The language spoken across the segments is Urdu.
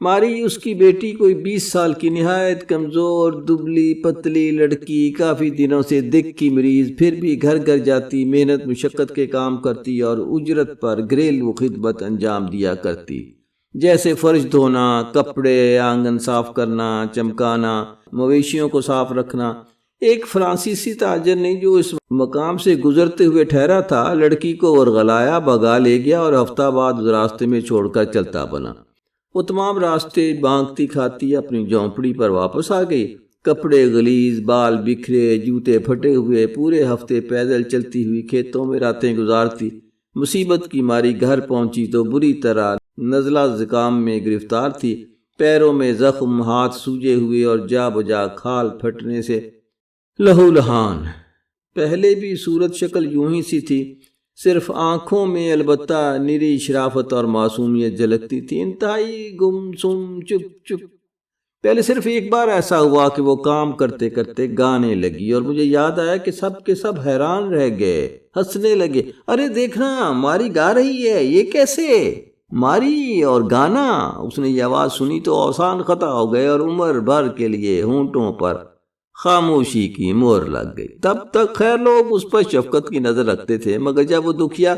ماری اس کی بیٹی کوئی 20 سال کی نہایت کمزور دبلی پتلی لڑکی، کافی دنوں سے دک کی مریض، پھر بھی گھر گھر جاتی، محنت مشقت کے کام کرتی اور اجرت پر گھریلو خدمت انجام دیا کرتی، جیسے فرش دھونا، کپڑے، آنگن صاف کرنا، چمکانا، مویشیوں کو صاف رکھنا۔ ایک فرانسیسی تاجر نے جو اس مقام سے گزرتے ہوئے ٹھہرا تھا، لڑکی کو ورغلایا، بھگا لے گیا اور ہفتہ بعد اس راستے میں چھوڑ کر چلتا بنا۔ وہ تمام راستے مانگتی کھاتی اپنی جھونپڑی پر واپس آ گئی، کپڑے غلیظ، بال بکھرے، جوتے پھٹے ہوئے، پورے ہفتے پیدل چلتی ہوئی کھیتوں میں راتیں گزارتی۔ مصیبت کی ماری گھر پہنچی تو بری طرح نزلہ زکام میں گرفتار تھی، پیروں میں زخم، ہاتھ سوجے ہوئے اور جا بجا کھال پھٹنے سے لہو لہان۔ پہلے بھی صورت شکل یوں ہی سی تھی، صرف آنکھوں میں البتہ نری شرافت اور معصومیت جھلکتی تھی، انتہائی گم سم چپ چپ۔ پہلے صرف ایک بار ایسا ہوا کہ وہ کام کرتے کرتے گانے لگی اور مجھے یاد آیا کہ سب کے سب حیران رہ گئے، ہنسنے لگے۔ ارے دیکھنا، ماری گا رہی ہے، یہ کیسے؟ ماری اور گانا! اس نے یہ آواز سنی تو اوسان قطع ہو گئے اور عمر بھر کے لیے ہونٹوں پر خاموشی کی مہر لگ گئی۔ تب تک خیر لوگ اس پر شفقت کی نظر رکھتے تھے، مگر جب وہ دکھیا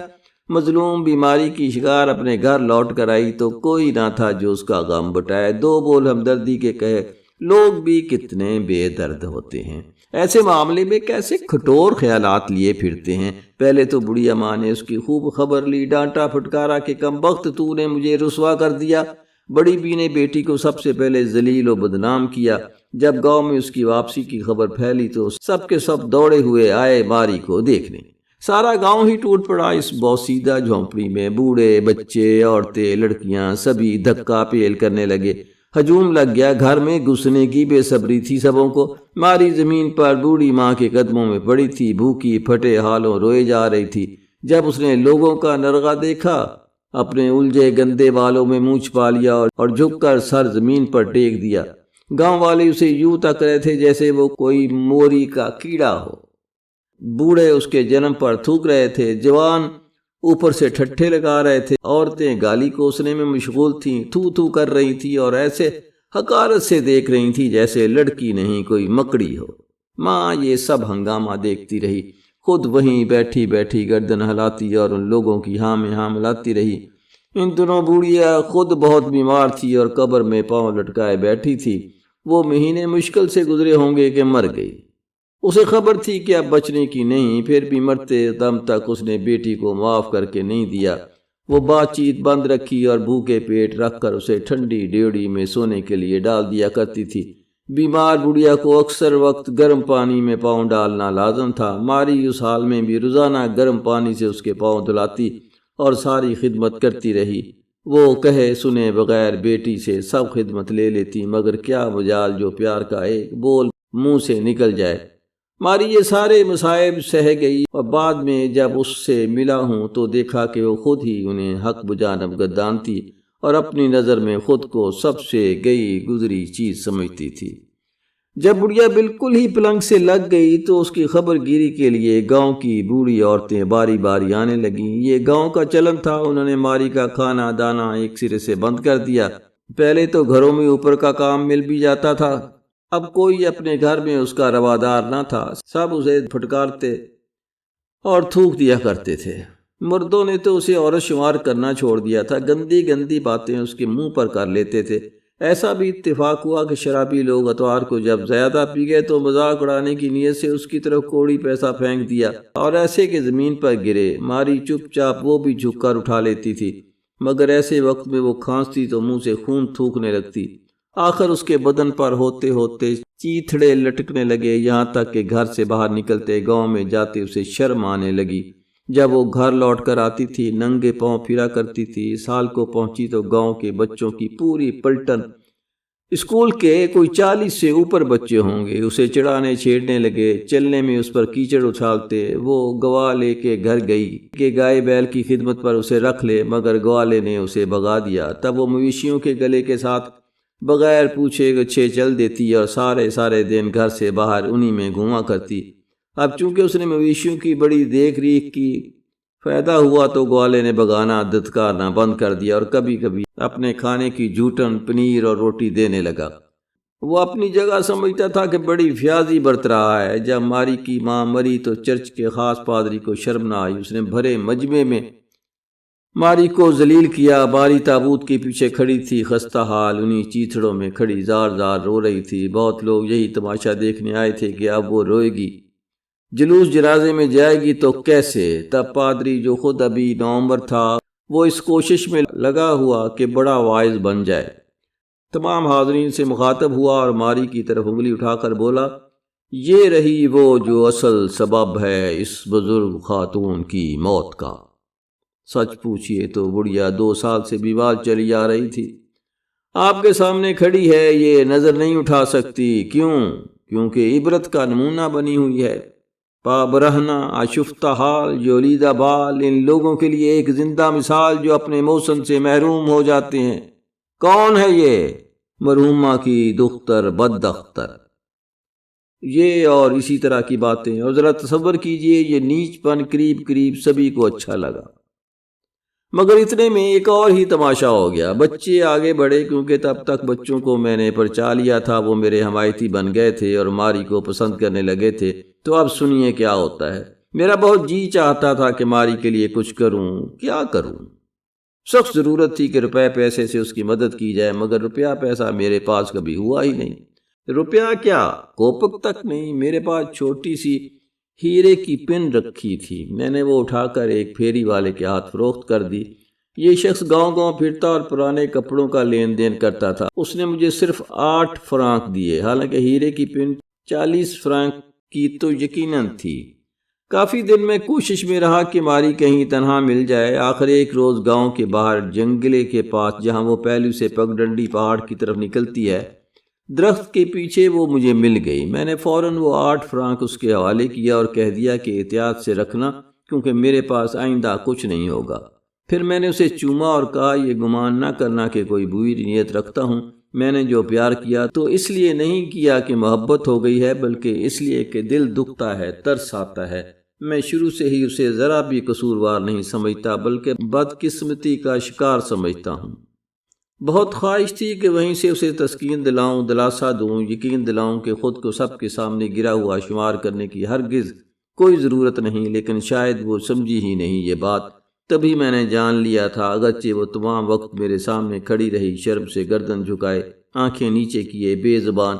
مظلوم بیماری کی شکار اپنے گھر لوٹ کر آئی تو کوئی نہ تھا جو اس کا غم بٹائے، دو بول ہمدردی کے کہے۔ لوگ بھی کتنے بے درد ہوتے ہیں، ایسے معاملے میں کیسے کھٹور خیالات لیے پھرتے ہیں۔ پہلے تو بڑھیا ماں نے اس کی خوب خبر لی، ڈانٹا پھٹکارا کہ کم بخت تو نے مجھے رسوا کر دیا۔ بڑی بی نے بیٹی کو سب سے پہلے ذلیل و بدنام کیا۔ جب گاؤں میں اس کی واپسی کی خبر پھیلی تو سب کے سب دوڑے ہوئے آئے ماری کو دیکھنے۔ سارا گاؤں ہی ٹوٹ پڑا اس بوسیدہ جھونپڑی میں، بوڑھے، بچے، عورتیں، لڑکیاں، سبھی دھکا پیل کرنے لگے۔ ہجوم لگ گیا، گھر میں گھسنے کی بے صبری تھی سبوں کو۔ ماری زمین پر بوڑھی ماں کے قدموں میں پڑی تھی، بھوکی پھٹے حالوں روئے جا رہی تھی۔ جب اس نے لوگوں کا نرغہ دیکھا، اپنے الجھے گندے بالوں میں منہ چھپا لیا اور جھک کر سر زمین پر ٹیک دیا۔ گاؤں والے اسے یوں تک رہے تھے جیسے وہ کوئی موری کا کیڑا ہو۔ بوڑھے اس کے جنم پر تھوک رہے تھے، جوان اوپر سے ٹھٹھے لگا رہے تھے، عورتیں گالی کوسنے میں مشغول تھیں، تھو تھو کر رہی تھی اور ایسے حقارت سے دیکھ رہی تھی جیسے لڑکی نہیں کوئی مکڑی ہو۔ ماں یہ سب ہنگامہ دیکھتی رہی، خود وہیں بیٹھی بیٹھی گردن ہلاتی اور ان لوگوں کی ہاں میں ہاں ملاتی رہی۔ ان دنوں بوڑھیا خود بہت بیمار تھی اور قبر میں پاؤں لٹکائے بیٹھی تھی۔ وہ مہینے مشکل سے گزرے ہوں گے کہ مر گئی۔ اسے خبر تھی کہ اب بچنے کی نہیں، پھر بھی مرتے دم تک اس نے بیٹی کو معاف کر کے نہیں دیا۔ وہ بات چیت بند رکھی اور بھوکے پیٹ رکھ کر اسے ٹھنڈی ڈیوڑی میں سونے کے لیے ڈال دیا کرتی تھی۔ بیمار بڑھیا کو اکثر وقت گرم پانی میں پاؤں ڈالنا لازم تھا۔ ماری اس حال میں بھی روزانہ گرم پانی سے اس کے پاؤں دھلاتی اور ساری خدمت کرتی رہی۔ وہ کہے سنے بغیر بیٹی سے سب خدمت لے لیتی، مگر کیا مجال جو پیار کا ایک بول منہ سے نکل جائے۔ ماری یہ سارے مصائب سہ گئی اور بعد میں جب اس سے ملا ہوں تو دیکھا کہ وہ خود ہی انہیں حق بجانب گردانتی اور اپنی نظر میں خود کو سب سے گئی گزری چیز سمجھتی تھی۔ جب بڑھیا بالکل ہی پلنگ سے لگ گئی تو اس کی خبر گیری کے لیے گاؤں کی بوڑھی عورتیں باری باری آنے لگیں۔ یہ گاؤں کا چلن تھا، انہوں نے ماری کا کھانا دانا ایک سرے سے بند کر دیا۔ پہلے تو گھروں میں اوپر کا کام مل بھی جاتا تھا، اب کوئی اپنے گھر میں اس کا روادار نہ تھا، سب اسے پھٹکارتے اور تھوک دیا کرتے تھے۔ مردوں نے تو اسے عورت شمار کرنا چھوڑ دیا تھا، گندی گندی باتیں اس کے منہ پر کر لیتے تھے۔ ایسا بھی اتفاق ہوا کہ شرابی لوگ اتوار کو جب زیادہ پی گئے تو مذاق اڑانے کی نیت سے اس کی طرف کوڑی پیسہ پھینک دیا اور ایسے کہ زمین پر گرے۔ ماری چپ چاپ وہ بھی جھک کر اٹھا لیتی تھی، مگر ایسے وقت میں وہ کھانستی تو منہ سے خون تھوکنے لگتی۔ آخر اس کے بدن پر ہوتے ہوتے چیتھڑے لٹکنے لگے، یہاں تک کہ گھر سے باہر نکلتے گاؤں میں جاتے اسے شرم آنے لگی۔ جب وہ گھر لوٹ کر آتی تھی ننگے پاؤں پھرا کرتی تھی۔ سال کو پہنچی تو گاؤں کے بچوں کی پوری پلٹن، اسکول کے کوئی 40 سے اوپر بچے ہوں گے، اسے چڑھانے چھیڑنے لگے، چلنے میں اس پر کیچڑ اچھالتے۔ وہ گواہ لے کے گھر گئی کہ گائے بیل کی خدمت پر اسے رکھ لے، مگر گوالے نے اسے بھگا دیا۔ تب وہ مویشیوں کے گلے کے ساتھ بغیر پوچھے گچھے چل دیتی اور سارے دن گھر سے باہر انہی میں گھوما کرتی۔ اب چونکہ اس نے مویشیوں کی بڑی دیکھ ریکھ کی فائدہ ہوا تو گوالے نے بگانا دتکارنا بند کر دیا اور کبھی کبھی اپنے کھانے کی جھوٹن پنیر اور روٹی دینے لگا۔ وہ اپنی جگہ سمجھتا تھا کہ بڑی فیاضی برت رہا ہے۔ جب ماری کی ماں مری تو چرچ کے خاص پادری کو شرم نہ آئی، اس نے بھرے مجمع میں ماری کو ذلیل کیا۔ ماری تابوت کے پیچھے کھڑی تھی، خستہ حال، انہی چیتھڑوں میں کھڑی زار زار رو رہی تھی۔ بہت لوگ یہی تماشا دیکھنے آئے تھے کہ اب وہ روئے گی، جلوس جنازے میں جائے گی تو کیسے۔ تب پادری جو خود ابھی نوعمر تھا، وہ اس کوشش میں لگا ہوا کہ بڑا واعظ بن جائے، تمام حاضرین سے مخاطب ہوا اور ماری کی طرف انگلی اٹھا کر بولا، یہ رہی وہ جو اصل سبب ہے اس بزرگ خاتون کی موت کا۔ سچ پوچھئے تو بڑھیا 2 سال سے بیمار چلی آ رہی تھی، آپ کے سامنے کھڑی ہے، یہ نظر نہیں اٹھا سکتی۔ کیونکہ عبرت کا نمونہ بنی ہوئی ہے۔ پا برہنہ، آشفتہ حال، یولیدہ بال، ان لوگوں کے لیے ایک زندہ مثال جو اپنے موسم سے محروم ہو جاتے ہیں۔ کون ہے یہ؟ مرحومہ کی دختر بددختر۔ یہ اور اسی طرح کی باتیں، اور ذرا تصور کیجئے یہ نیچ پن قریب سبھی کو اچھا لگا۔ مگر اتنے میں ایک اور ہی تماشا ہو گیا۔ بچے آگے بڑھے، کیونکہ تب تک بچوں کو میں نے پرچا لیا تھا، وہ میرے حمایتی بن گئے تھے اور ماری کو پسند کرنے لگے تھے۔ تو اب سنیے کیا ہوتا ہے۔ میرا بہت جی چاہتا تھا کہ ماری کے لیے کچھ کروں۔ کیا کروں؟ سخت ضرورت تھی کہ روپے پیسے سے اس کی مدد کی جائے، مگر روپیہ پیسہ میرے پاس کبھی ہوا ہی نہیں۔ روپیہ کیا، کوپک تک نہیں۔ میرے پاس چھوٹی سی ہیرے کی پن رکھی تھی، میں نے وہ اٹھا کر ایک پھیری والے کے ہاتھ فروخت کر دی۔ یہ شخص گاؤں پھرتا اور پرانے کپڑوں کا لین دین کرتا تھا۔ اس نے مجھے صرف 8 فرانک دیے، حالانکہ ہیرے کی پن 40 فرانک کی تو یقیناً تھی۔ کافی دن میں کوشش میں رہا کہ ماری کہیں تنہا مل جائے۔ آخر ایک روز گاؤں کے باہر جنگلے کے پاس، جہاں وہ پہلو سے پگڈنڈی پہاڑ کی طرف نکلتی ہے، درخت کے پیچھے وہ مجھے مل گئی۔ میں نے فوراً وہ 8 فرانک اس کے حوالے کیا اور کہہ دیا کہ احتیاط سے رکھنا، کیونکہ میرے پاس آئندہ کچھ نہیں ہوگا۔ پھر میں نے اسے چوما اور کہا، یہ گمان نہ کرنا کہ کوئی بری نیت رکھتا ہوں۔ میں نے جو پیار کیا تو اس لیے نہیں کیا کہ محبت ہو گئی ہے، بلکہ اس لیے کہ دل دکھتا ہے، ترس آتا ہے۔ میں شروع سے ہی اسے ذرا بھی قصوروار نہیں سمجھتا، بلکہ بدقسمتی کا شکار سمجھتا ہوں۔ بہت خواہش تھی کہ وہیں سے اسے تسکین دلاؤں، دلاسا دوں، یقین دلاؤں کہ خود کو سب کے سامنے گرا ہوا شمار کرنے کی ہرگز کوئی ضرورت نہیں، لیکن شاید وہ سمجھی ہی نہیں یہ بات۔ تبھی میں نے جان لیا تھا، اگرچہ وہ تمام وقت میرے سامنے کھڑی رہی، شرم سے گردن جھکائے، آنکھیں نیچے کیے، بے زبان۔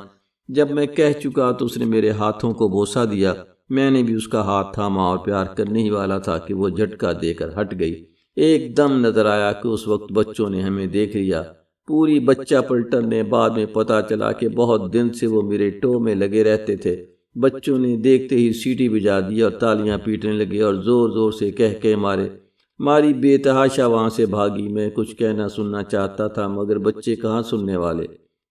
جب میں کہہ چکا تو اس نے میرے ہاتھوں کو بوسہ دیا۔ میں نے بھی اس کا ہاتھ تھاما اور پیار کرنے ہی والا تھا کہ وہ جھٹکا دے کر ہٹ گئی۔ ایک دم نظر آیا کہ اس وقت بچوں نے ہمیں دیکھ لیا، پوری بچہ پلٹن نے۔ بعد میں پتہ چلا کہ بہت دن سے وہ میرے ٹو میں لگے رہتے تھے۔ بچوں نے دیکھتے ہی سیٹی بجا دی اور تالیاں پیٹنے لگے اور زور زور سے کہہ مارے۔ ماری بے تحاشا وہاں سے بھاگی۔ میں کچھ کہنا سننا چاہتا تھا، مگر بچے کہاں سننے والے،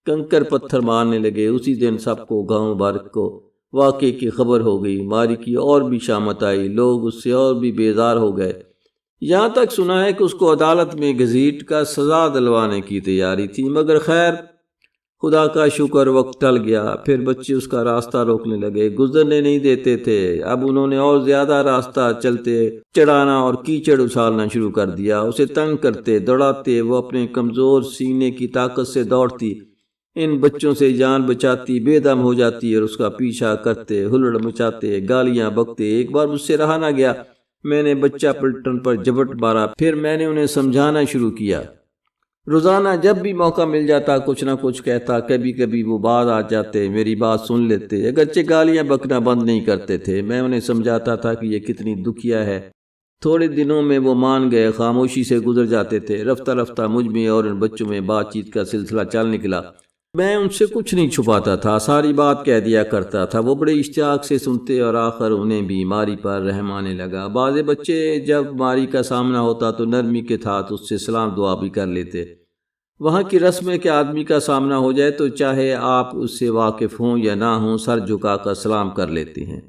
کنکر پتھر مارنے لگے۔ اسی دن سب کو، گاؤں بھر کو واقعے کی خبر ہو گئی۔ ماری کی اور بھی شامت آئی، لوگ اس سے اور بھی بیزار ہو گئے۔ یہاں تک سنا ہے کہ اس کو عدالت میں گھسیٹ کا سزا دلوانے کی تیاری تھی، مگر خیر خدا کا شکر وقت ٹل گیا۔ پھر بچے اس کا راستہ روکنے لگے، گزرنے نہیں دیتے تھے۔ اب انہوں نے اور زیادہ راستہ چلتے چڑھانا اور کیچڑ اچھالنا شروع کر دیا۔ اسے تنگ کرتے، دوڑاتے، وہ اپنے کمزور سینے کی طاقت سے دوڑتی، ان بچوں سے جان بچاتی، بے دم ہو جاتی اور اس کا پیچھا کرتے، ہلڑ مچاتے، گالیاں بکتے۔ ایک بار مجھ سے رہا نہ گیا، میں نے بچہ پلٹن پر جھپٹ مارا۔ پھر میں نے انہیں سمجھانا شروع کیا۔ روزانہ جب بھی موقع مل جاتا کچھ نہ کچھ کہتا، کبھی کبھی وہ باز آ جاتے، میری بات سن لیتے، اگرچہ گالیاں بکنا بند نہیں کرتے تھے۔ میں انہیں سمجھاتا تھا کہ یہ کتنی دکھیا ہے۔ تھوڑے دنوں میں وہ مان گئے، خاموشی سے گزر جاتے تھے۔ رفتہ رفتہ مجھ میں اور ان بچوں میں بات چیت کا سلسلہ چل نکلا۔ میں ان سے کچھ نہیں چھپاتا تھا، ساری بات کہہ دیا کرتا تھا۔ وہ بڑے اشتیاق سے سنتے اور آخر انہیں بھی ماری پر رحم آنے لگا۔ بعض بچے جب ماری کا سامنا ہوتا تو نرمی کے ساتھ اس سے سلام دعا بھی کر لیتے۔ وہاں کی رسم ہے کہ آدمی کا سامنا ہو جائے تو چاہے آپ اس سے واقف ہوں یا نہ ہوں، سر جھکا کر سلام کر لیتے ہیں۔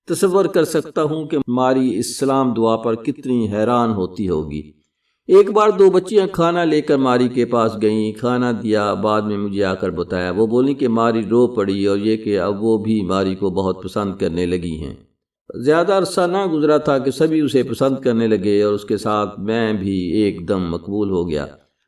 تصور کر سکتا ہوں کہ ماری اس سلام دعا پر کتنی حیران ہوتی ہوگی۔ ایک بار 2 بچیاں کھانا لے کر ماری کے پاس گئیں، کھانا دیا، بعد میں مجھے آ کر بتایا۔ وہ بولی کہ ماری رو پڑی اور یہ کہ اب وہ بھی ماری کو بہت پسند کرنے لگی ہیں۔ زیادہ عرصہ نہ گزرا تھا کہ سبھی اسے پسند کرنے لگے اور اس کے ساتھ میں بھی ایک دم مقبول ہو گیا۔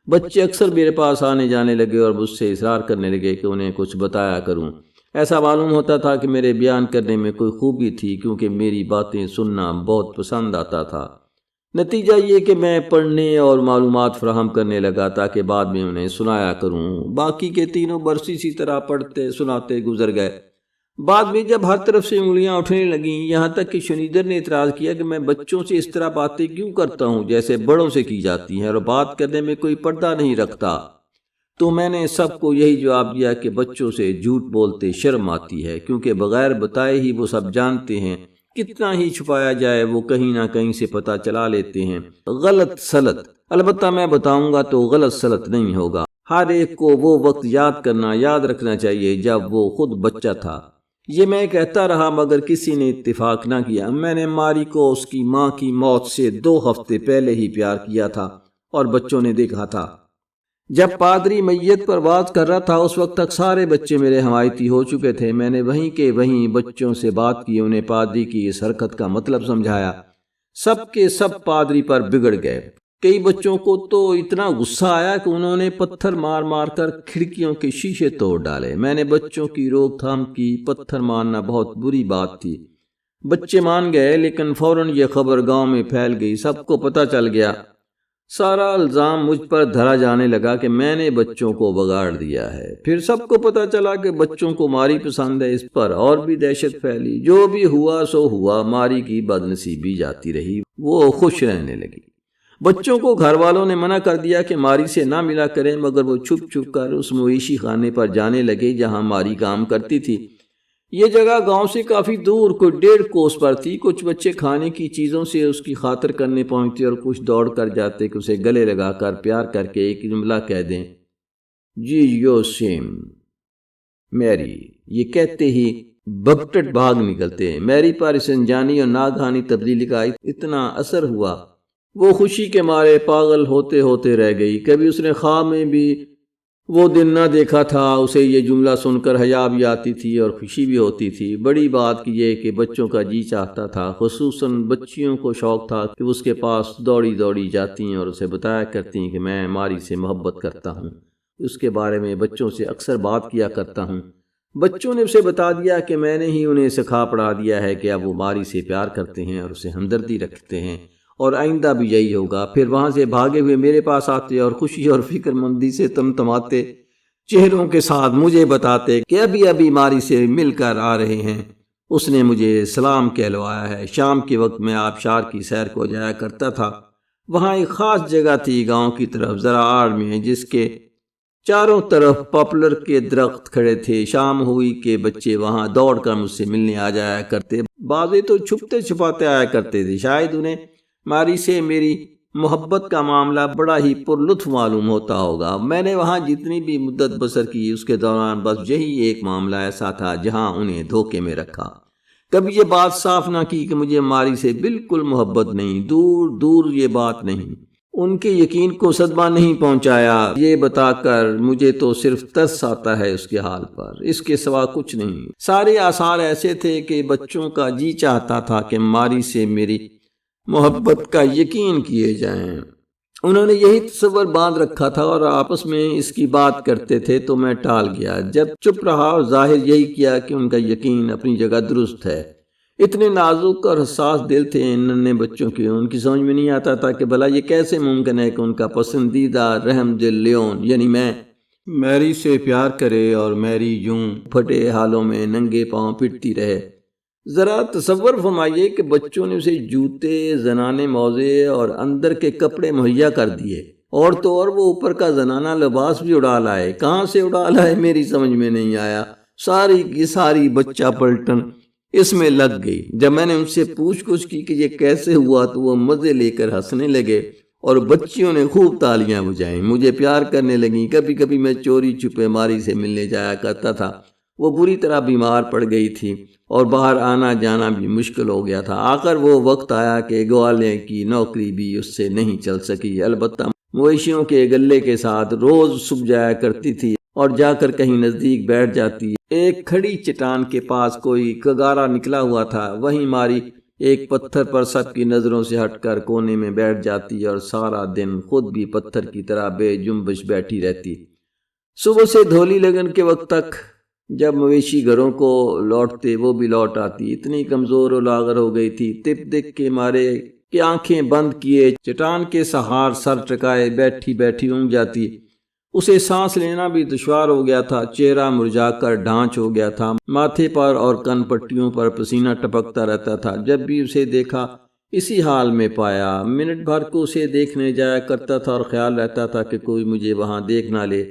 بچے اکثر میرے پاس آنے جانے لگے اور مجھ سے اصرار کرنے لگے کہ انہیں کچھ بتایا کروں۔ ایسا معلوم ہوتا تھا کہ میرے بیان کرنے میں کوئی خوبی تھی، کیونکہ میری باتیں سننا بہت پسند آتا تھا۔ نتیجہ یہ کہ میں پڑھنے اور معلومات فراہم کرنے لگا تاکہ بعد میں انہیں سنایا کروں۔ باقی کے تینوں برس اسی طرح پڑھتے سناتے گزر گئے۔ بعد میں جب ہر طرف سے انگلیاں اٹھنے لگیں، یہاں تک کہ شنیدر نے اعتراض کیا کہ میں بچوں سے اس طرح باتیں کیوں کرتا ہوں جیسے بڑوں سے کی جاتی ہیں، اور بات کرنے میں کوئی پردہ نہیں رکھتا، تو میں نے سب کو یہی جواب دیا کہ بچوں سے جھوٹ بولتے شرم آتی ہے، کیونکہ بغیر بتائے ہی وہ سب جانتے ہیں، کتنا ہی چھپایا جائے وہ کہیں نہ کہیں سے پتہ چلا لیتے ہیں۔ غلط سلط، البتہ میں بتاؤں گا تو غلط سلط نہیں ہوگا۔ ہر ایک کو وہ وقت یاد رکھنا چاہیے جب وہ خود بچہ تھا۔ یہ میں کہتا رہا مگر کسی نے اتفاق نہ کیا۔ میں نے ماری کو اس کی ماں کی موت سے 2 ہفتے پہلے ہی پیار کیا تھا، اور بچوں نے دیکھا تھا۔ جب پادری میت پر بات کر رہا تھا اس وقت تک سارے بچے میرے حمایتی ہو چکے تھے۔ میں نے وہیں کے وہیں بچوں سے بات کی، انہیں پادری کی اس حرکت کا مطلب سمجھایا۔ سب کے سب پادری پر بگڑ گئے۔ کئی بچوں کو تو اتنا غصہ آیا کہ انہوں نے پتھر مار مار کر کھڑکیوں کے شیشے توڑ ڈالے۔ میں نے بچوں کی روک تھام کی، پتھر مارنا بہت بری بات تھی۔ بچے مان گئے، لیکن فوراً یہ خبر گاؤں میں پھیل گئی، سب کو پتہ چل گیا۔ سارا الزام مجھ پر دھرا جانے لگا کہ میں نے بچوں کو بگاڑ دیا ہے۔ پھر سب کو پتہ چلا کہ بچوں کو ماری پسند ہے، اس پر اور بھی دہشت پھیلی۔ جو بھی ہوا سو ہوا، ماری کی بدنصیبی جاتی رہی، وہ خوش رہنے لگی۔ بچوں کو گھر والوں نے منع کر دیا کہ ماری سے نہ ملا کریں، مگر وہ چھپ چھپ کر اس مویشی خانے پر جانے لگے جہاں ماری کام کرتی تھی۔ یہ جگہ گاؤں سے کافی دور، کوئی 1.5 کوس پر تھی۔ کچھ بچے کھانے کی چیزوں سے اس کی خاطر کرنے پہنچتے اور کچھ دوڑ کر جاتے کہ اسے گلے لگا کر پیار کر کے ایک جملہ کہہ دیں، جی یو سیم میری۔ یہ کہتے ہی بگٹٹ بھاگ نکلتے۔ میری پر اس انجانی اور ناگہانی تبدیلی کا اتنا اثر ہوا، وہ خوشی کے مارے پاگل ہوتے ہوتے رہ گئی۔ کبھی اس نے خواب میں بھی وہ دن نہ دیکھا تھا۔ اسے یہ جملہ سن کر حیا بھی آتی تھی اور خوشی بھی ہوتی تھی۔ بڑی بات یہ کہ بچوں کا جی چاہتا تھا، خصوصاً بچیوں کو شوق تھا کہ اس کے پاس دوڑی دوڑی جاتی ہیں اور اسے بتایا کرتی ہیں کہ میں ماری سے محبت کرتا ہوں۔ اس کے بارے میں بچوں سے اکثر بات کیا کرتا ہوں۔ بچوں نے اسے بتا دیا کہ میں نے ہی انہیں سکھا پڑھا دیا ہے کہ اب وہ ماری سے پیار کرتے ہیں اور اسے ہمدردی رکھتے ہیں، اور آئندہ بھی یہی ہوگا۔ پھر وہاں سے بھاگے ہوئے میرے پاس آتے اور خوشی اور فکر مندی سے تمتماتے چہروں کے ساتھ مجھے بتاتے کہ ابھی ابھی ماری سے مل کر آ رہے ہیں، اس نے مجھے سلام کہلوایا ہے۔ شام کے وقت میں آبشار کی سیر کو جایا کرتا تھا۔ وہاں ایک خاص جگہ تھی گاؤں کی طرف ذرا آڑ میں، جس کے چاروں طرف پاپولر کے درخت کھڑے تھے۔ شام ہوئی کہ بچے وہاں دوڑ کر مجھ سے ملنے آ جایا کرتے۔ بعضے تو چھپتے چھپاتے آیا کرتے تھے۔ شاید انہیں ماری سے میری محبت کا معاملہ بڑا ہی پرلطف معلوم ہوتا ہوگا۔ میں نے وہاں جتنی بھی مدت بسر کی، اس کے دوران بس یہی ایک معاملہ ایسا تھا جہاں انہیں دھوکے میں رکھا۔ کبھی یہ بات صاف نہ کی کہ مجھے ماری سے بالکل محبت نہیں، دور دور یہ بات نہیں۔ ان کے یقین کو صدمہ نہیں پہنچایا یہ بتا کر مجھے تو صرف ترس آتا ہے اس کے حال پر، اس کے سوا کچھ نہیں۔ سارے آثار ایسے تھے کہ بچوں کا جی چاہتا تھا کہ ماری سے میری محبت کا یقین کیے جائیں۔ انہوں نے یہی تصور باندھ رکھا تھا اور آپس میں اس کی بات کرتے تھے تو میں ٹال گیا۔ جب چپ رہا اور ظاہر یہی کیا کہ ان کا یقین اپنی جگہ درست ہے۔ اتنے نازک اور حساس دل تھے ان ننھے بچوں کے، ان کی سمجھ میں نہیں آتا تھا کہ بھلا یہ کیسے ممکن ہے کہ ان کا پسندیدہ رحم دل لیون یعنی میں میری سے پیار کرے اور میری یوں پھٹے حالوں میں ننگے پاؤں پٹتی رہے۔ ذرا تصور فرمائیے کہ بچوں نے اسے جوتے، زنانے موزے اور اندر کے کپڑے مہیا کر دیے، اور تو اور وہ اوپر کا زنانہ لباس بھی اڑا لائے۔ کہاں سے اڑا لائے میری سمجھ میں نہیں آیا۔ ساری کی ساری بچہ پلٹن اس میں لگ گئی۔ جب میں نے ان سے پوچھ گچھ کی کہ یہ کیسے ہوا تو وہ مزے لے کر ہنسنے لگے اور بچیوں نے خوب تالیاں بجائیں، مجھے پیار کرنے لگیں۔ کبھی کبھی میں چوری چھپے ماری سے ملنے جایا کرتا تھا۔ وہ بری طرح بیمار پڑ گئی تھی اور باہر آنا جانا بھی مشکل ہو گیا تھا۔ آخر وہ وقت آیا کہ گوالے کی نوکری بھی اس سے نہیں چل سکی۔ البتہ مویشیوں کے گلے کے ساتھ روز صبح جایا کرتی تھی۔ اور جا کر کہیں نزدیک بیٹھ جاتی۔ ایک کھڑی چٹان کے پاس کوئی کگارا نکلا ہوا تھا، وہیں ماری ایک پتھر پر سب کی نظروں سے ہٹ کر کونے میں بیٹھ جاتی اور سارا دن خود بھی پتھر کی طرح بے جنبش بیٹھی رہتی۔ صبح سے دھولی لگن کے وقت تک جب مویشی گھروں کو لوٹتے وہ بھی لوٹ آتی۔ اتنی کمزور و لاغر ہو گئی تھی، تپ دق کے مارے کہ آنکھیں بند کیے چٹان کے سہار سر ٹکائے بیٹھی بیٹھی اونگ جاتی۔ اسے سانس لینا بھی دشوار ہو گیا تھا، چہرہ مرجھا کر ڈھانچ ہو گیا تھا، ماتھے پر اور کن پٹیوں پر پسینہ ٹپکتا رہتا تھا۔ جب بھی اسے دیکھا اسی حال میں پایا۔ منٹ بھر کو اسے دیکھنے جایا کرتا تھا اور خیال رہتا تھا کہ کوئی مجھے وہاں دیکھ نہ لے۔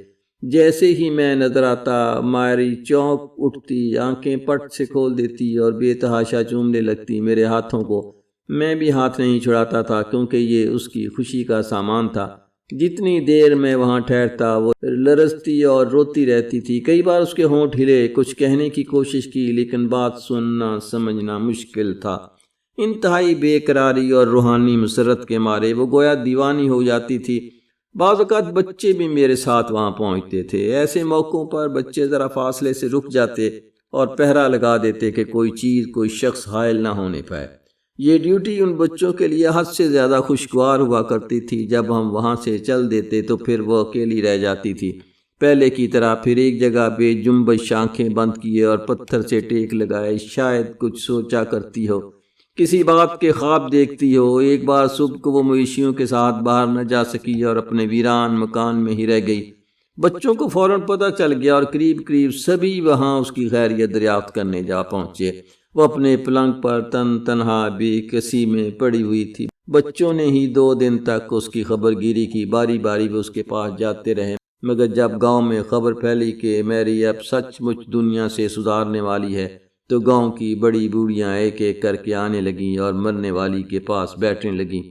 جیسے ہی میں نظر آتا ماری چونک اٹھتی، آنکھیں پٹ سے کھول دیتی اور بے تحاشا چومنے لگتی میرے ہاتھوں کو۔ میں بھی ہاتھ نہیں چھڑاتا تھا کیونکہ یہ اس کی خوشی کا سامان تھا۔ جتنی دیر میں وہاں ٹھہرتا وہ لرزتی اور روتی رہتی تھی۔ کئی بار اس کے ہونٹ ہلے، کچھ کہنے کی کوشش کی، لیکن بات سننا سمجھنا مشکل تھا۔ انتہائی بے قراری اور روحانی مسرت کے مارے وہ گویا دیوانی ہو جاتی تھی۔ بعض اوقات بچے بھی میرے ساتھ وہاں پہنچتے تھے۔ ایسے موقعوں پر بچے ذرا فاصلے سے رک جاتے اور پہرا لگا دیتے کہ کوئی چیز کوئی شخص حائل نہ ہونے پائے۔ یہ ڈیوٹی ان بچوں کے لیے حد سے زیادہ خوشگوار ہوا کرتی تھی۔ جب ہم وہاں سے چل دیتے تو پھر وہ اکیلی رہ جاتی تھی، پہلے کی طرح پھر ایک جگہ بے جنبش آنکھیں بند کیے اور پتھر سے ٹیک لگائے، شاید کچھ سوچا کرتی ہو، کسی بات کے خواب دیکھتی ہو۔ ایک بار صبح کو وہ مویشیوں کے ساتھ باہر نہ جا سکی اور اپنے ویران مکان میں ہی رہ گئی۔ بچوں کو فوراً پتہ چل گیا اور قریب قریب سبھی وہاں اس کی خیریت دریافت کرنے جا پہنچے۔ وہ اپنے پلنگ پر تنہا بے کسی میں پڑی ہوئی تھی۔ بچوں نے ہی 2 دن تک اس کی خبر گیری کی، باری باری وہ اس کے پاس جاتے رہے، مگر جب گاؤں میں خبر پھیلی کہ میری اب سچ مچ دنیا سے سدھارنے والی ہے تو گاؤں کی بڑی بوڑھیاں ایک ایک کر کے آنے لگیں اور مرنے والی کے پاس بیٹھنے لگیں۔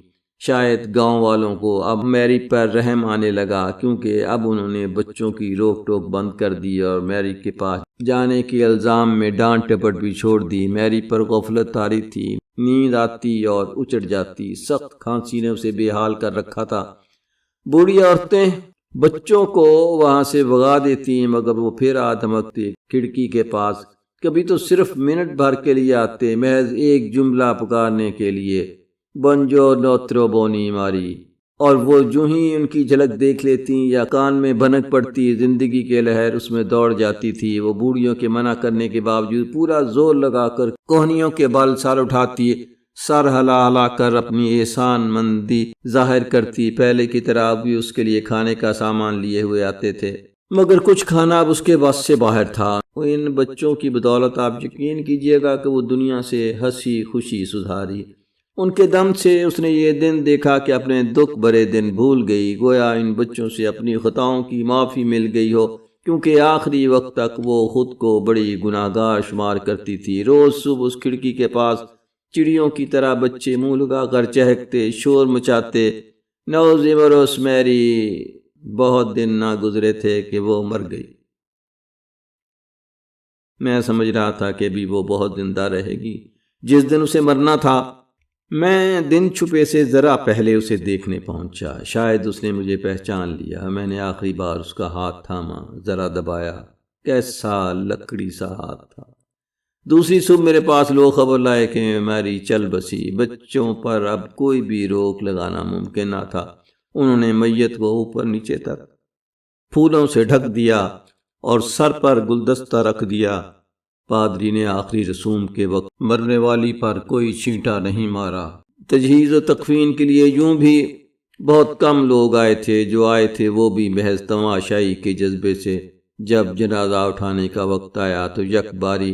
شاید گاؤں والوں کو اب میری پر رحم آنے لگا، کیونکہ اب انہوں نے بچوں کی روک ٹوک بند کر دی اور میری کے پاس جانے کے الزام میں ڈانٹ ٹپٹ بھی چھوڑ دی۔ میری پر غفلت طاری تھی، نیند آتی اور اچٹ جاتی، سخت کھانسی نے اسے بے حال کر رکھا تھا۔ بوڑھی عورتیں بچوں کو وہاں سے بھگا دیتی مگر وہ پھر آ دھمکتے کھڑکی کے پاس، کبھی تو صرف منٹ بھر کے لیے آتے، محض ایک جملہ پکارنے کے لیے، بنجو نوترو بونی ماری، اور وہ جو ہی ان کی جھلک دیکھ لیتی یا کان میں بھنک پڑتی زندگی کے لہر اس میں دوڑ جاتی تھی۔ وہ بوڑھیوں کے منع کرنے کے باوجود پورا زور لگا کر کوہنیوں کے بل سر اٹھاتی، سر ہلا ہلا کر اپنی احسان مندی ظاہر کرتی۔ پہلے کی طرح بھی اس کے لیے کھانے کا سامان لیے ہوئے آتے تھے، مگر کچھ کھانا اب اس کے بس سے باہر تھا۔ ان بچوں کی بدولت آپ یقین کیجئے گا کہ وہ دنیا سے ہنسی خوشی سدھاری۔ ان کے دم سے اس نے یہ دن دیکھا کہ اپنے دکھ بھرے دن بھول گئی، گویا ان بچوں سے اپنی خطاؤں کی معافی مل گئی ہو، کیونکہ آخری وقت تک وہ خود کو بڑی گناہگار شمار کرتی تھی۔ روز صبح اس کھڑکی کے پاس چڑیوں کی طرح بچے منہ لگا کر چہکتے، شور مچاتے، نوزیمروس میری۔ بہت دن نہ گزرے تھے کہ وہ مر گئی۔ میں سمجھ رہا تھا کہ ابھی وہ بہت زندہ رہے گی۔ جس دن اسے مرنا تھا میں دن چھپے سے ذرا پہلے اسے دیکھنے پہنچا۔ شاید اس نے مجھے پہچان لیا۔ میں نے آخری بار اس کا ہاتھ تھاما، ذرا دبایا، کیسا لکڑی سا ہاتھ تھا۔ دوسری صبح میرے پاس لوگ خبر لائے کہ میری چل بسی۔ بچوں پر اب کوئی بھی روک لگانا ممکن نہ تھا۔ انہوں نے میت کو اوپر نیچے تک پھولوں سے ڈھک دیا اور سر پر گلدستہ رکھ دیا۔ پادری نے آخری رسوم کے وقت مرنے والی پر کوئی چھینٹا نہیں مارا۔ تجہیز و تکفین کے لیے یوں بھی بہت کم لوگ آئے تھے، جو آئے تھے وہ بھی محض تماشائی کے جذبے سے۔ جب جنازہ اٹھانے کا وقت آیا تو یک باری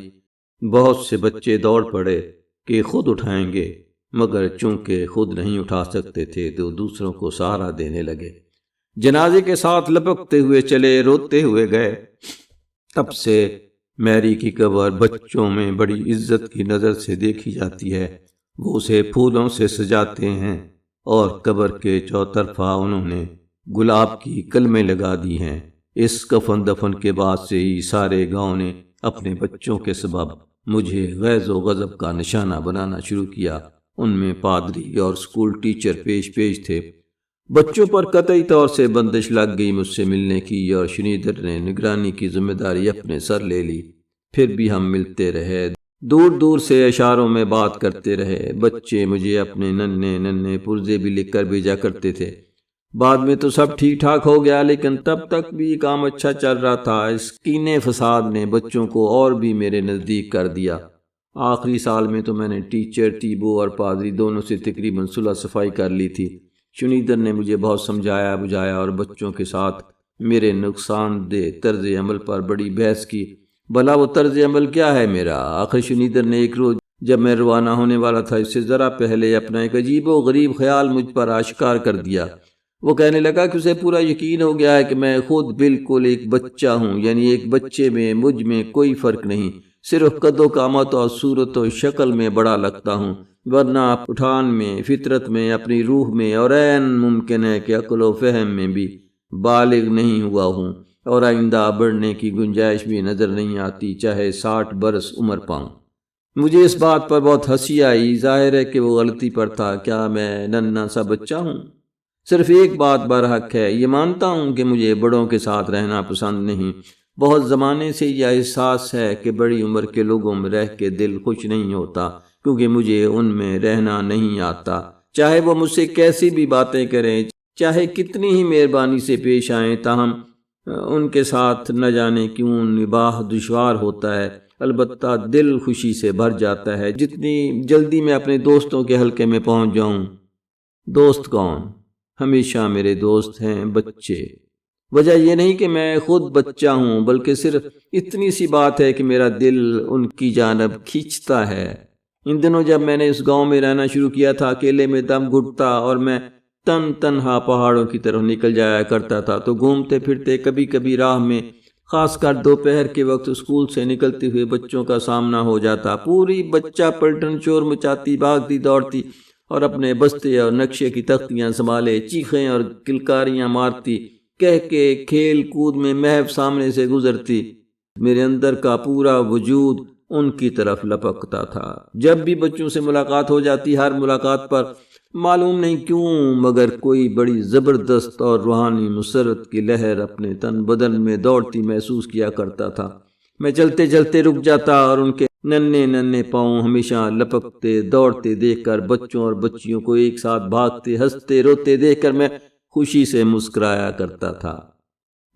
بہت سے بچے دوڑ پڑے کہ خود اٹھائیں گے، مگر چونکہ خود نہیں اٹھا سکتے تھے تو دوسروں کو سہارا دینے لگے۔ جنازے کے ساتھ لپکتے ہوئے چلے، روتے ہوئے گئے۔ تب سے میری کی قبر بچوں میں بڑی عزت کی نظر سے دیکھی جاتی ہے۔ وہ اسے پھولوں سے سجاتے ہیں اور قبر کے چوطرفہ انہوں نے گلاب کی کلمیں لگا دی ہیں۔ اس کفن دفن کے بعد سے ہی سارے گاؤں نے اپنے بچوں کے سبب مجھے غیظ و غضب کا نشانہ بنانا شروع کیا۔ ان میں پادری اور اسکول ٹیچر پیش تھے۔ بچوں پر قطعی طور سے بندش لگ گئی مجھ سے ملنے کی، اور شنیدر نے نگرانی کی ذمہ داری اپنے سر لے لی۔ پھر بھی ہم ملتے رہے، دور دور سے اشاروں میں بات کرتے رہے۔ بچے مجھے اپنے ننھے ننھے پرزے بھی لکھ کر بھیجا کرتے تھے۔ بعد میں تو سب ٹھیک ٹھاک ہو گیا، لیکن تب تک بھی کام اچھا چل رہا تھا۔ اس کینے فساد نے بچوں کو اور بھی میرے نزدیک کر دیا۔ آخری سال میں تو میں نے ٹیچر، ٹیبو اور پادری دونوں سے تقریباً صلح صفائی کر لی تھی۔ شنیدر نے مجھے بہت سمجھایا بجھایا اور بچوں کے ساتھ میرے نقصان دہ طرز عمل پر بڑی بحث کی۔ بھلا وہ طرز عمل کیا ہے میرا؟ آخر شنیدر نے ایک روز جب میں روانہ ہونے والا تھا، اس سے ذرا پہلے اپنا ایک عجیب و غریب خیال مجھ پر آشکار کر دیا۔ وہ کہنے لگا کہ اسے پورا یقین ہو گیا ہے کہ میں خود بالکل ایک بچہ ہوں، یعنی ایک بچے میں مجھ میں کوئی فرق نہیں، صرف قد و قامت اور صورت و شکل میں بڑا لگتا ہوں، ورنہ اٹھان میں، فطرت میں، اپنی روح میں، اور عین ممکن ہے کہ عقل و فہم میں بھی بالغ نہیں ہوا ہوں، اور آئندہ بڑھنے کی گنجائش بھی نظر نہیں آتی، چاہے 60 برس عمر پاؤں۔ مجھے اس بات پر بہت ہنسی آئی۔ ظاہر ہے کہ وہ غلطی پر تھا۔ کیا میں ننھا سا بچہ ہوں؟ صرف ایک بات برحق ہے، یہ مانتا ہوں کہ مجھے بڑوں کے ساتھ رہنا پسند نہیں۔ بہت زمانے سے یہ احساس ہے کہ بڑی عمر کے لوگوں میں رہ کے دل خوش نہیں ہوتا، کیونکہ مجھے ان میں رہنا نہیں آتا۔ چاہے وہ مجھ سے کیسی بھی باتیں کریں، چاہے کتنی ہی مہربانی سے پیش آئیں، تاہم ان کے ساتھ نہ جانے کیوں نباہ دشوار ہوتا ہے۔ البتہ دل خوشی سے بھر جاتا ہے جتنی جلدی میں اپنے دوستوں کے حلقے میں پہنچ جاؤں۔ دوست کون؟ ہمیشہ میرے دوست ہیں بچے۔ وجہ یہ نہیں کہ میں خود بچہ ہوں، بلکہ صرف اتنی سی بات ہے کہ میرا دل ان کی جانب کھینچتا ہے۔ ان دنوں جب میں نے اس گاؤں میں رہنا شروع کیا تھا، اکیلے میں دم گھٹتا اور میں تنہا پہاڑوں کی طرف نکل جایا کرتا تھا، تو گھومتے پھرتے کبھی کبھی راہ میں، خاص کر دوپہر کے وقت اسکول سے نکلتے ہوئے بچوں کا سامنا ہو جاتا۔ پوری بچہ پلٹن شور مچاتی، بھاگتی دوڑتی، اور اپنے بستے اور نقشے کی تختیاں سنبھالے چیخیں اور کلکاریاں مارتی، کہہ کے کھیل کود میں محو سامنے سے گزرتی۔ میرے اندر کا پورا وجود ان کی طرف لپکتا تھا۔ جب بھی بچوں سے ملاقات ہو جاتی، ہر ملاقات پر معلوم نہیں کیوں مگر کوئی بڑی زبردست اور روحانی مسرت کی لہر اپنے تن بدن میں دوڑتی محسوس کیا کرتا تھا۔ میں چلتے چلتے رک جاتا، اور ان کے ننھے ننھے پاؤں ہمیشہ لپکتے دوڑتے دیکھ کر، بچوں اور بچیوں کو ایک ساتھ بھاگتے ہنستے روتے دیکھ کر میں خوشی سے مسکرایا کرتا تھا۔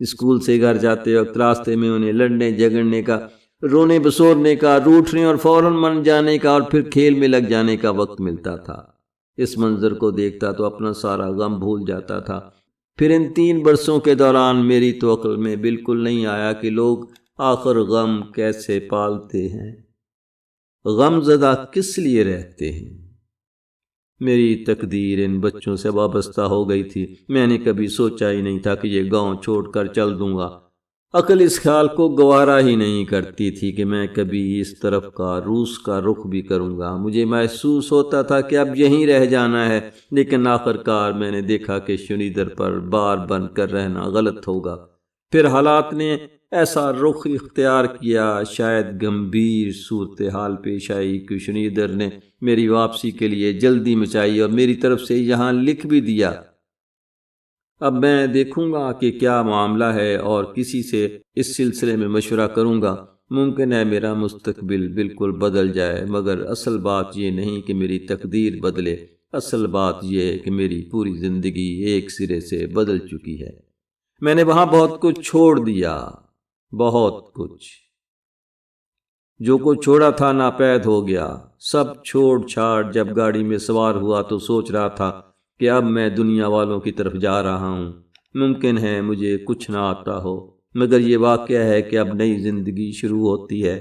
اسکول سے گھر جاتے وقت راستے میں انہیں لڑنے جھگڑنے کا، رونے بسورنے کا، روٹھنے اور فوراً من جانے کا، اور پھر کھیل میں لگ جانے کا وقت ملتا تھا۔ اس منظر کو دیکھتا تو اپنا سارا غم بھول جاتا تھا۔ پھر ان 3 برسوں کے دوران میری تو عقل میں بالکل نہیں آیا کہ لوگ آخر غم کیسے پالتے ہیں، غم زدہ کس لیے رہتے ہیں۔ میری تقدیر ان بچوں سے وابستہ ہو گئی تھی۔ میں نے کبھی سوچا ہی نہیں تھا کہ یہ گاؤں چھوڑ کر چل دوں گا۔ عقل اس خیال کو گوارا ہی نہیں کرتی تھی کہ میں کبھی اس طرف کا، روس کا رخ بھی کروں گا۔ مجھے محسوس ہوتا تھا کہ اب یہیں رہ جانا ہے، لیکن آخرکار میں نے دیکھا کہ شنیدر پر بار بن کر رہنا غلط ہوگا۔ پھر حالات نے ایسا رخ اختیار کیا، شاید گمبھیر صورتحال پیش آئی کہ شنیدر نے میری واپسی کے لیے جلدی مچائی اور میری طرف سے یہاں لکھ بھی دیا۔ اب میں دیکھوں گا کہ کیا معاملہ ہے اور کسی سے اس سلسلے میں مشورہ کروں گا۔ ممکن ہے میرا مستقبل بالکل بدل جائے، مگر اصل بات یہ نہیں کہ میری تقدیر بدلے، اصل بات یہ ہے کہ میری پوری زندگی ایک سرے سے بدل چکی ہے۔ میں نے وہاں بہت کچھ چھوڑ دیا، بہت کچھ۔ جو کچھ چھوڑا تھا ناپید ہو گیا۔ سب چھوڑ چھاڑ جب گاڑی میں سوار ہوا تو سوچ رہا تھا کہ اب میں دنیا والوں کی طرف جا رہا ہوں۔ ممکن ہے مجھے کچھ نہ آتا ہو، مگر یہ واقعہ ہے کہ اب نئی زندگی شروع ہوتی ہے۔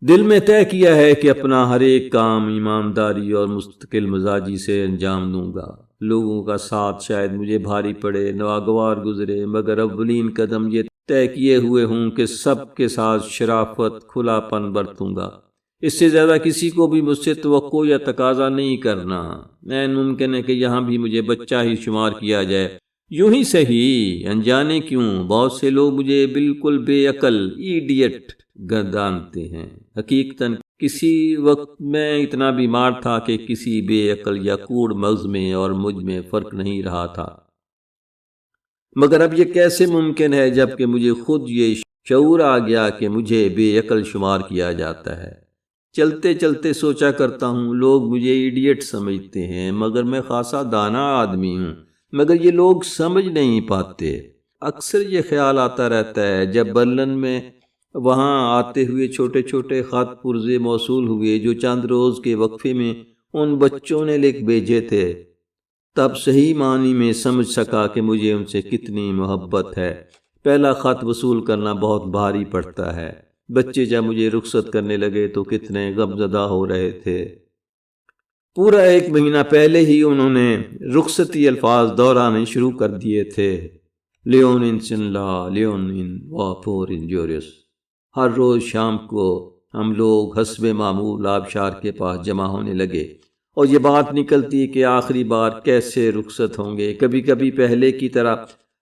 دل میں طے کیا ہے کہ اپنا ہر ایک کام ایمانداری اور مستقل مزاجی سے انجام دوں گا۔ لوگوں کا ساتھ شاید مجھے بھاری پڑے، ناگوار گزرے، مگر اولین قدم یہ طے کیے ہوئے ہوں کہ سب کے ساتھ شرافت، کھلا پن برتوں گا۔ اس سے زیادہ کسی کو بھی مجھ سے توقع یا تقاضا نہیں کرنا۔ عین ممکن ہے کہ یہاں بھی مجھے بچہ ہی شمار کیا جائے۔ یوں ہی صحیح، انجانے کیوں، بہت سے لوگ مجھے بالکل بے عقل، ایڈیٹ گردانتے ہیں۔ حقیقتاً کسی وقت میں اتنا بیمار تھا کہ کسی بے عقل یا کوڑ مغز میں اور مجھ میں فرق نہیں رہا تھا، مگر اب یہ کیسے ممکن ہے جب کہ مجھے خود یہ شعور آ گیا کہ مجھے بے عقل شمار کیا جاتا ہے۔ چلتے چلتے سوچا کرتا ہوں لوگ مجھے ایڈیٹ سمجھتے ہیں، مگر میں خاصا دانا آدمی ہوں، مگر یہ لوگ سمجھ نہیں پاتے۔ اکثر یہ خیال آتا رہتا ہے جب برلن میں وہاں آتے ہوئے چھوٹے چھوٹے خط پرزے موصول ہوئے جو چند روز کے وقفے میں ان بچوں نے لکھ بھیجے تھے، تب صحیح معنی میں سمجھ سکا کہ مجھے ان سے کتنی محبت ہے۔ پہلا خط وصول کرنا بہت بھاری پڑتا ہے۔ بچے جب مجھے رخصت کرنے لگے تو کتنے غمزدہ ہو رہے تھے۔ پورا 1 مہینہ پہلے ہی انہوں نے رخصتی الفاظ دہرانے شروع کر دیے تھے، لیونن سن لا لیونن وافور انجوریس۔ ہر روز شام کو ہم لوگ حسب معمول آبشار کے پاس جمع ہونے لگے اور یہ بات نکلتی کہ آخری بار کیسے رخصت ہوں گے۔ کبھی کبھی پہلے کی طرح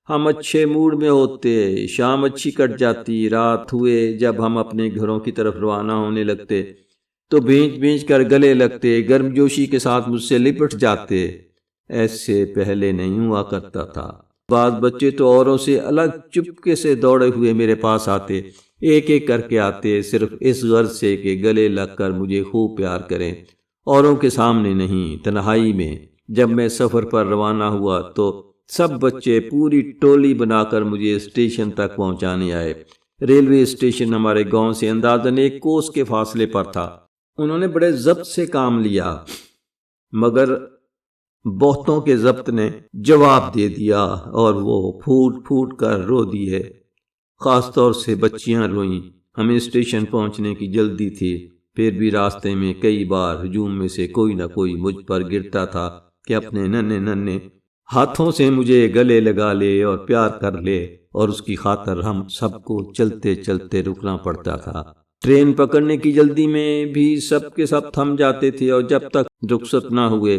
ہم اچھے موڈ میں ہوتے، شام اچھی کٹ جاتی، رات ہوئے جب ہم اپنے گھروں کی طرف روانہ ہونے لگتے تو بھینچ بھینچ کر گلے لگتے، گرم جوشی کے ساتھ مجھ سے لپٹ جاتے۔ ایسے پہلے نہیں ہوا کرتا تھا۔ بعض بچے تو اوروں سے الگ چپکے سے دوڑے ہوئے میرے پاس آتے، ایک ایک کر کے آتے، صرف اس غرض سے کہ گلے لگ کر مجھے خوب پیار کریں، اوروں کے سامنے نہیں، تنہائی میں۔ جب میں سفر پر روانہ ہوا تو سب بچے پوری ٹولی بنا کر مجھے اسٹیشن تک پہنچانے آئے۔ ریلوے اسٹیشن ہمارے گاؤں سے اندازاً 1 کوس کے فاصلے پر تھا۔ انہوں نے بڑے ضبط سے کام لیا، مگر بہتوں کے ضبط نے جواب دے دیا اور وہ پھوٹ پھوٹ کر رو دیے۔ خاص طور سے بچیاں روئیں۔ ہمیں اسٹیشن پہنچنے کی جلدی تھی، پھر بھی راستے میں کئی بار ہجوم میں سے کوئی نہ کوئی مجھ پر گرتا تھا کہ اپنے ننھے ننھے ہاتھوں سے مجھے گلے لگا لے اور پیار کر لے، اور اس کی خاطر ہم سب کو چلتے چلتے رکنا پڑتا تھا۔ ٹرین پکڑنے کی جلدی میں بھی سب کے سب تھم جاتے تھے اور جب تک رخصت نہ ہوئے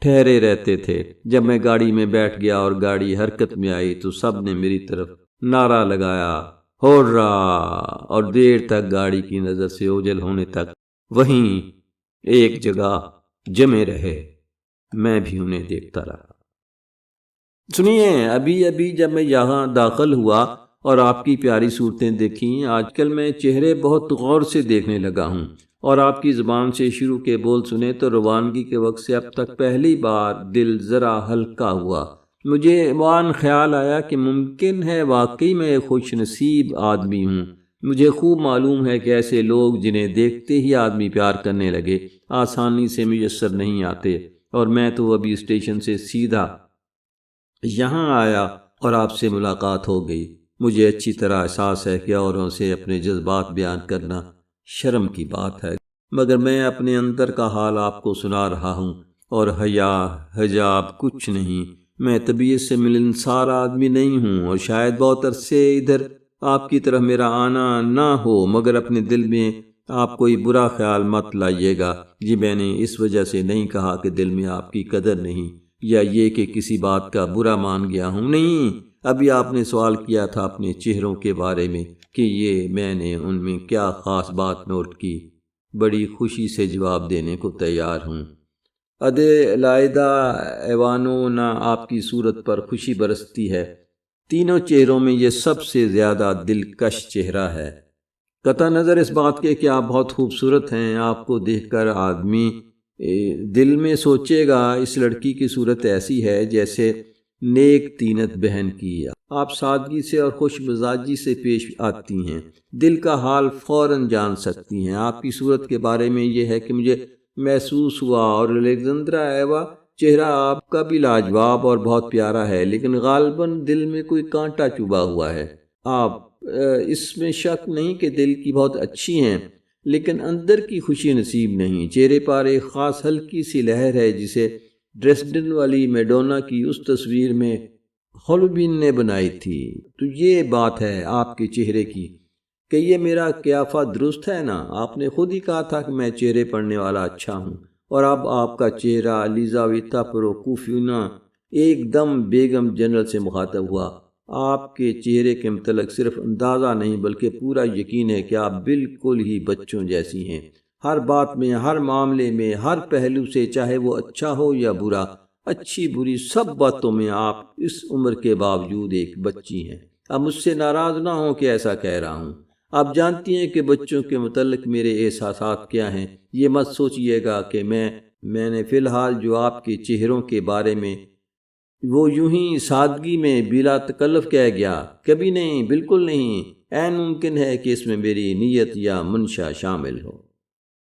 ٹھہرے رہتے تھے۔ جب میں گاڑی میں بیٹھ گیا اور گاڑی حرکت میں آئی تو سب نے میری طرف نعرہ لگایا، ہورا! اور دیر تک گاڑی کی نظر سے اوجھل ہونے تک وہیں ایک جگہ جمے رہے۔ میں بھی انہیں دیکھتا رہا۔ سنیے، ابھی جب میں یہاں داخل ہوا اور آپ کی پیاری صورتیں دیکھیں، آج کل میں چہرے بہت غور سے دیکھنے لگا ہوں، اور آپ کی زبان سے شروع کے بول سنے تو روانگی کے وقت سے اب تک پہلی بار دل ذرا ہلکا ہوا۔ مجھے وان خیال آیا کہ ممکن ہے واقعی میں ایک خوش نصیب آدمی ہوں۔ مجھے خوب معلوم ہے کہ ایسے لوگ جنہیں دیکھتے ہی آدمی پیار کرنے لگے آسانی سے میسر نہیں آتے، اور میں تو ابھی اسٹیشن سے سیدھا یہاں آیا اور آپ سے ملاقات ہو گئی۔ مجھے اچھی طرح احساس ہے کہ اوروں سے اپنے جذبات بیان کرنا شرم کی بات ہے، مگر میں اپنے اندر کا حال آپ کو سنا رہا ہوں، اور حیا حجاب کچھ نہیں۔ میں طبیعت سے ملنسار آدمی نہیں ہوں، اور شاید بہت عرصے ادھر آپ کی طرف میرا آنا نہ ہو، مگر اپنے دل میں آپ کوئی برا خیال مت لائیے گا۔ یہ میں نے اس وجہ سے نہیں کہا کہ دل میں آپ کی قدر نہیں، یا یہ کہ کسی بات کا برا مان گیا ہوں، نہیں۔ ابھی آپ نے سوال کیا تھا اپنے چہروں کے بارے میں کہ یہ میں نے ان میں کیا خاص بات نوٹ کی۔ بڑی خوشی سے جواب دینے کو تیار ہوں۔ ادیلائیدا ایوانونا، آپ کی صورت پر خوشی برستی ہے۔ تینوں چہروں میں یہ سب سے زیادہ دلکش چہرہ ہے۔ قطع نظر اس بات کے کہ آپ بہت خوبصورت ہیں، آپ کو دیکھ کر آدمی دل میں سوچے گا اس لڑکی کی صورت ایسی ہے جیسے نیک تینت بہن کی۔ آپ سادگی سے اور خوش مزاجی سے پیش آتی ہیں، دل کا حال فوراً جان سکتی ہیں۔ آپ کی صورت کے بارے میں یہ ہے کہ مجھے محسوس ہوا، اور الیگزندرا ایوا، چہرہ آپ کا بھی لاجواب اور بہت پیارا ہے، لیکن غالباً دل میں کوئی کانٹا چبھا ہوا ہے۔ آپ اس میں شک نہیں کہ دل کی بہت اچھی ہیں، لیکن اندر کی خوشی نصیب نہیں۔ چہرے پر ایک خاص ہلکی سی لہر ہے جسے ڈریسڈن والی میڈونا کی اس تصویر میں ہولبین نے بنائی تھی۔ تو یہ بات ہے آپ کے چہرے کی کہ یہ میرا قیافہ درست ہے نا؟ آپ نے خود ہی کہا تھا کہ میں چہرے پڑھنے والا اچھا ہوں، اور اب آپ کا چہرہ الیزاویتا پروکوفیونا ایک دم بیگم جنرل سے مخاطب ہوا۔ آپ کے چہرے کے متعلق صرف اندازہ نہیں بلکہ پورا یقین ہے کہ آپ بالکل ہی بچوں جیسی ہیں۔ ہر بات میں، ہر معاملے میں، ہر پہلو سے، چاہے وہ اچھا ہو یا برا، اچھی بری سب باتوں میں آپ اس عمر کے باوجود ایک بچی ہیں۔ اب مجھ سے ناراض نہ ہوں کہ ایسا کہہ رہا ہوں۔ آپ جانتی ہیں کہ بچوں کے متعلق میرے احساسات کیا ہیں۔ یہ مت سوچئے گا کہ میں نے فی الحال جو آپ کے چہروں کے بارے میں وہ یوں ہی سادگی میں بلا تکلف کہہ گیا، کبھی نہیں، بالکل نہیں۔ عین ممکن ہے کہ اس میں میری نیت یا منشا شامل ہو۔